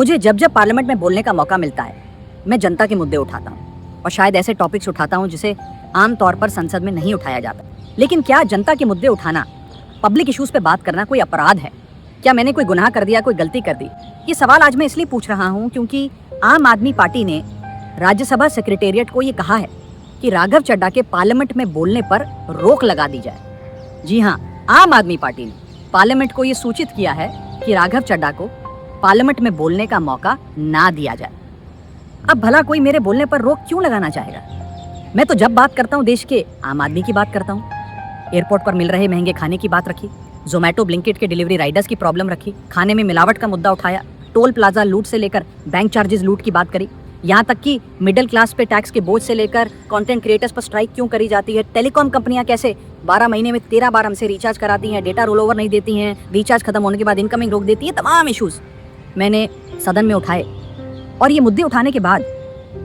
मुझे जब जब पार्लियामेंट में बोलने का मौका मिलता है मैं जनता के मुद्दे उठाता हूँ और शायद ऐसे टॉपिक्स उठाता हूँ जिसे आमतौर पर संसद में नहीं उठाया जाता। लेकिन क्या जनता के मुद्दे उठाना, पब्लिक इश्यूज पे बात करना कोई अपराध है? क्या मैंने कोई गुनाह कर दिया, कोई गलती कर दी? ये सवाल आज मैं इसलिए पूछ रहा हूँ क्योंकि आम आदमी पार्टी ने राज्यसभा सेक्रेटेरिएट को ये कहा है कि राघव चड्ढा के पार्लियामेंट में बोलने पर रोक लगा दी जाए। जी हाँ, आम आदमी पार्टी ने पार्लियामेंट को ये सूचित किया है कि राघव चड्ढा को पार्लियामेंट में बोलने का मौका ना दिया जाए। अब भला कोई मेरे बोलने पर रोक क्यों लगाना चाहेगा? मैं तो जब बात करता हूँ देश के आम आदमी की बात करता हूँ। एयरपोर्ट पर मिल रहे महंगे खाने की बात रखी, जोमेटो ब्लिंकिट के डिलीवरी राइडर्स की प्रॉब्लम रखी, खाने में मिलावट का मुद्दा उठाया, टोल प्लाजा लूट से लेकर बैंक चार्जेस लूट की बात करी, यहाँ तक कि मिडिल क्लास पे टैक्स के बोझ से लेकर कंटेंट क्रिएटर्स पर स्ट्राइक क्यों करी जाती है, टेलीकॉम कंपनियां कैसे 12 महीने में 13 बार हमसे रिचार्ज कराती हैं, डेटा रोल ओवर नहीं देती हैं, रिचार्ज खत्म होने के बाद इनकमिंग रोक देती हैं, तमाम इश्यूज मैंने सदन में उठाए। और ये मुद्दे उठाने के बाद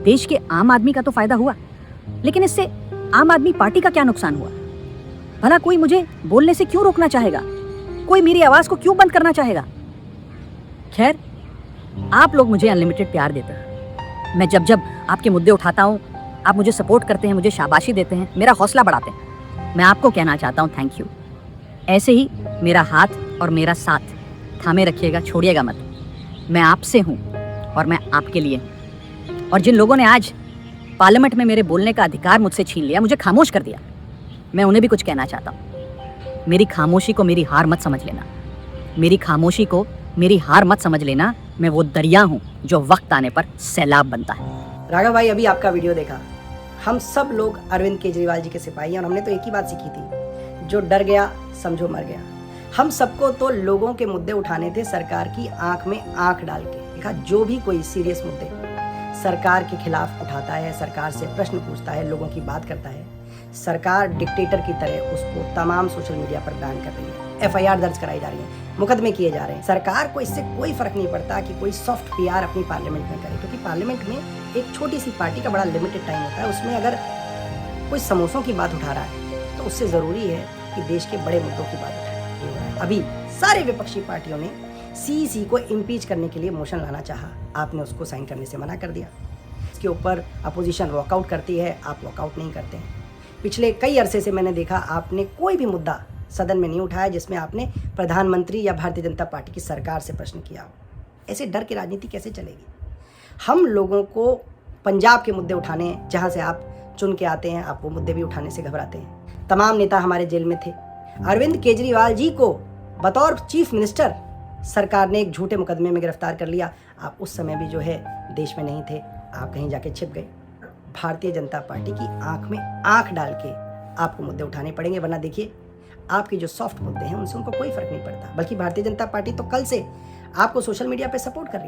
देश के आम आदमी का तो फायदा हुआ, लेकिन इससे आम आदमी पार्टी का क्या नुकसान हुआ? भला कोई मुझे बोलने से क्यों रोकना चाहेगा? कोई मेरी आवाज को क्यों बंद करना चाहेगा? खैर, आप लोग मुझे अनलिमिटेड प्यार देते हैं। मैं जब जब आपके मुद्दे उठाता हूँ आप मुझे सपोर्ट करते हैं, मुझे शाबाशी देते हैं, मेरा हौसला बढ़ाते हैं। मैं आपको कहना चाहता हूँ थैंक यू। ऐसे ही मेरा हाथ और मेरा साथ थामे रखिएगा, छोड़िएगा मत। मैं आपसे हूँ और मैं आपके लिए हूँ। और जिन लोगों ने आज पार्लियामेंट में मेरे बोलने का अधिकार मुझसे छीन लिया, मुझे खामोश कर दिया, मैं उन्हें भी कुछ कहना चाहता हूँ। मेरी खामोशी को मेरी हार मत समझ लेना। मेरी खामोशी को मेरी हार मत समझ लेना। मैं वो दरिया हूँ जो वक्त आने पर सैलाब बनता है। राघव भाई, अभी आपका वीडियो देखा। हम सब लोग अरविंद केजरीवाल जी के सिपाही हैं और हमने तो एक ही बात सीखी थी, जो डर गया समझो मर गया। हम सबको तो लोगों के मुद्दे उठाने थे, सरकार की आंख में आंख डाल के। देखा, जो भी कोई सीरियस मुद्दे सरकार के खिलाफ उठाता है, सरकार से प्रश्न पूछता है, लोगों की बात करता है, सरकार डिक्टेटर की तरह उसको तमाम सोशल मीडिया पर बैन कर रही है, FIR दर्ज कराई जा रही है, मुकदमे किए जा रहे हैं। सरकार को इससे कोई फर्क नहीं पड़ता कि कोई सॉफ्ट PR अपनी पार्लियामेंट में करे, क्योंकि पार्लियामेंट में एक छोटी सी पार्टी का बड़ा लिमिटेड टाइम होता है। उसमें अगर कोई समोसों की बात उठा रहा है तो उससे ज़रूरी है कि देश के बड़े मुद्दों की बात उठाए। अभी सारे विपक्षी पार्टियों ने CEC को इम्पीच करने के लिए मोशन लाना चाहा, आपने उसको साइन करने से मना कर दिया। इसके ऊपर अपोजिशन वॉकआउट करती है, आप वॉकआउट नहीं करते हैं। पिछले कई अरसे से मैंने देखा आपने कोई भी मुद्दा सदन में नहीं उठाया जिसमें आपने प्रधानमंत्री या भारतीय जनता पार्टी की सरकार से प्रश्न किया हो। ऐसे डर की राजनीति कैसे चलेगी? हम लोगों को पंजाब के मुद्दे उठाने हैं, जहाँ से आप चुन के आते हैं, आप वो मुद्दे भी उठाने से घबराते हैं। तमाम नेता हमारे जेल में थे। अरविंद केजरीवाल जी को बतौर चीफ मिनिस्टर सरकार ने एक झूठे मुकदमे में गिरफ्तार कर लिया। आप उस समय भी जो है देश में नहीं थे, आप कहीं जाके छिप गए। भारतीय जनता पार्टी की आंख में आंख डाल के आपको मुद्दे उठाने पड़ेंगे, वरना देखिए आपके जो सॉफ्ट मुद्दे हैं उनसे उनको कोई फर्क नहीं पड़ता। बल्कि भारतीय जनता पार्टी तो कल से आपको सोशल मीडिया पे सपोर्ट कर रही है।